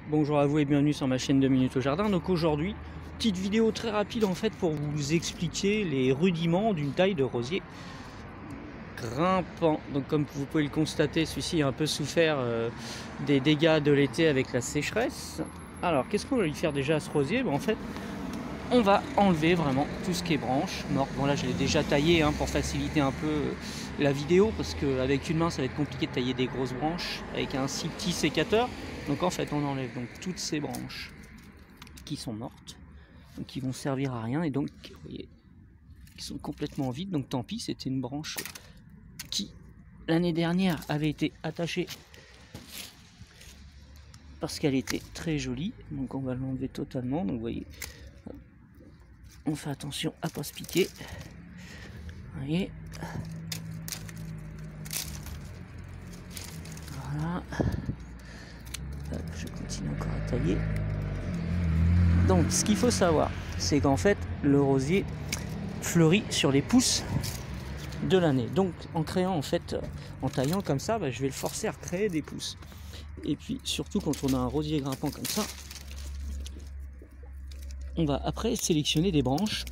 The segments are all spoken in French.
Bonjour à vous et bienvenue sur ma chaîne 2 minutes au jardin. Donc aujourd'hui, petite vidéo très rapide en fait pour vous expliquer les rudiments d'une taille de rosier grimpant. Donc comme vous pouvez le constater, celui-ci a un peu souffert des dégâts de l'été avec la sécheresse. Alors qu'est-ce qu'on va lui faire déjà à ce rosier? En fait, on va enlever vraiment tout ce qui est branche morte. Bon là je l'ai déjà taillé pour faciliter un peu la vidéo, parce qu'avec une main ça va être compliqué de tailler des grosses branches avec un si petit sécateur. Donc en fait on enlève donc toutes ces branches qui sont mortes, donc qui vont servir à rien, et donc vous voyez, qui sont complètement vides. Donc tant pis, c'était une branche qui l'année dernière avait été attachée parce qu'elle était très jolie. Donc on va l'enlever totalement. Donc vous voyez, on fait attention à pas se piquer. Vous voyez, voilà. Je continue encore à tailler. Donc ce qu'il faut savoir, c'est qu'en fait le rosier fleurit sur les pousses de l'année. Donc en créant en taillant comme ça, je vais le forcer à recréer des pousses. Et puis surtout quand on a un rosier grimpant comme ça, on va après sélectionner des branches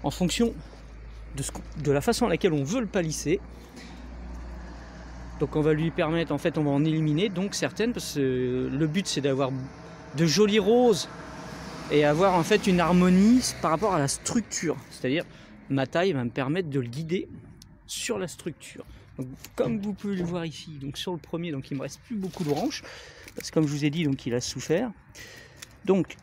en fonction de la façon à laquelle on veut le palisser. Donc on va lui permettre, on va en éliminer donc certaines, parce que le but c'est d'avoir de jolis roses et avoir une harmonie par rapport à la structure. C'est-à-dire ma taille va me permettre de le guider sur la structure. Donc, comme vous pouvez le voir ici, donc sur le premier, donc il me reste plus beaucoup de branches parce que comme je vous ai dit, donc il a souffert. Donc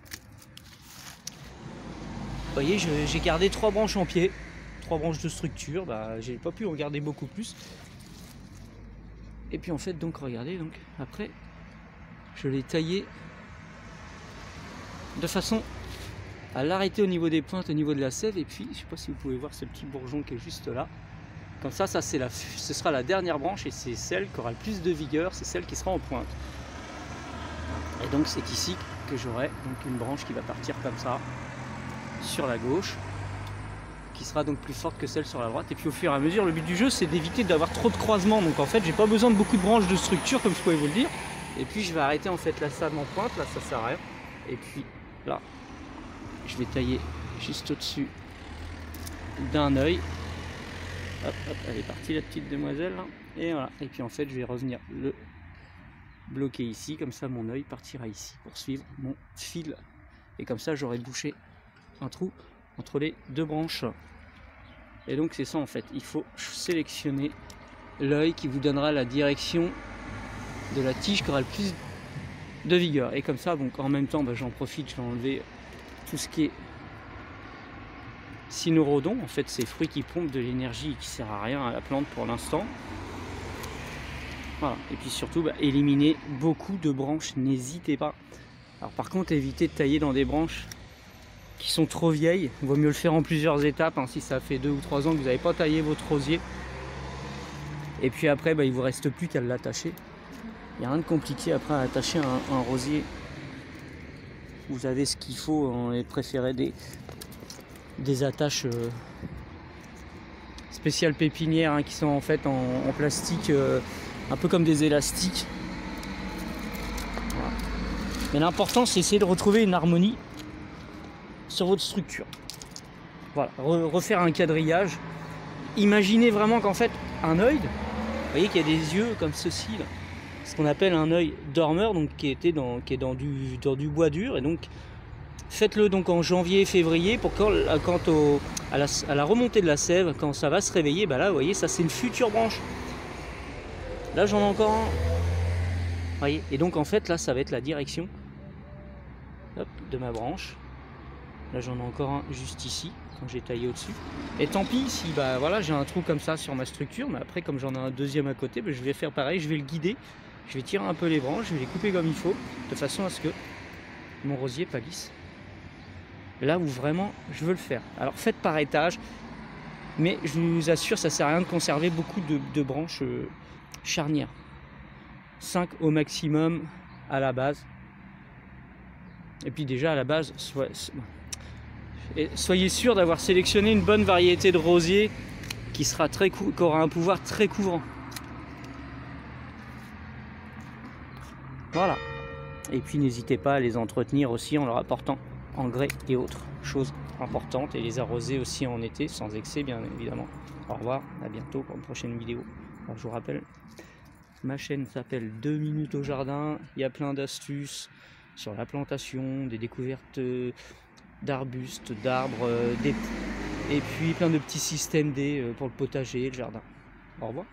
vous voyez, j'ai gardé 3 branches en pied, 3 branches de structure. J'ai pas pu en garder beaucoup plus. Et puis donc regardez, donc après je l'ai taillé de façon à l'arrêter au niveau des pointes, au niveau de la sève. Et puis je sais pas si vous pouvez voir ce petit bourgeon qui est juste là. Comme ça ce sera la dernière branche, et c'est celle qui aura le plus de vigueur, c'est celle qui sera en pointe. Et donc c'est ici que j'aurai donc une branche qui va partir comme ça sur la gauche, qui sera donc plus forte que celle sur la droite. Et puis au fur et à mesure, le but du jeu c'est d'éviter d'avoir trop de croisements. Donc j'ai pas besoin de beaucoup de branches de structure, comme je pouvais vous le dire. Et puis je vais arrêter la save en pointe, là ça sert à rien. Et puis là je vais tailler juste au-dessus d'un œil. Hop, hop, elle est partie la petite demoiselle là. Et voilà. Et puis je vais revenir le bloquer ici, comme ça mon œil partira ici pour suivre mon fil. Et comme ça j'aurai bouché un trou entre les deux branches. Et donc c'est ça il faut sélectionner l'œil qui vous donnera la direction de la tige qui aura le plus de vigueur. Et comme ça, en même temps j'en profite, je vais enlever tout ce qui est cynorhodon, ces fruits qui pompent de l'énergie et qui sert à rien à la plante pour l'instant. Voilà. Et puis surtout éliminer beaucoup de branches, n'hésitez pas. Alors par contre, évitez de tailler dans des branches qui sont trop vieilles. Il vaut mieux le faire en plusieurs étapes, si ça fait 2 ou 3 ans que vous n'avez pas taillé votre rosier. Et puis après il vous reste plus qu'à l'attacher. Il n'y a rien de compliqué après à attacher un rosier. Vous avez ce qu'il faut, et préférez des attaches spéciales pépinières qui sont en plastique, un peu comme des élastiques. Voilà. Mais l'important c'est essayer de retrouver une harmonie sur votre structure. Voilà, refaire un quadrillage. Imaginez vraiment un œil, vous voyez qu'il y a des yeux comme ceci là, ce qu'on appelle un œil dormeur, donc qui est dans du bois dur. Et donc faites-le en janvier, février, pour à la remontée de la sève, quand ça va se réveiller, là vous voyez, ça c'est une future branche. Là j'en ai encore un. Vous voyez, et donc là ça va être la direction, hop, de ma branche. Là j'en ai encore un juste ici, quand j'ai taillé au-dessus. Et tant pis si j'ai un trou comme ça sur ma structure, mais après comme j'en ai un deuxième à côté, je vais faire pareil, je vais le guider, je vais tirer un peu les branches, je vais les couper comme il faut, de façon à ce que mon rosier palisse là où vraiment je veux le faire. Alors faites par étage, mais je vous assure, ça sert à rien de conserver beaucoup de branches charnières. 5 au maximum à la base. Et puis déjà à la base, soyez sûr d'avoir sélectionné une bonne variété de rosiers qui aura un pouvoir très couvrant. Voilà. Et puis n'hésitez pas à les entretenir aussi en leur apportant engrais et autres choses importantes, et les arroser aussi en été sans excès bien évidemment. Au revoir, à bientôt pour une prochaine vidéo. Alors, je vous rappelle, ma chaîne s'appelle 2 minutes au jardin. Il y a plein d'astuces sur la plantation, des découvertes d'arbustes, d'arbres, et puis plein de petits systèmes pour le potager et le jardin. Au revoir.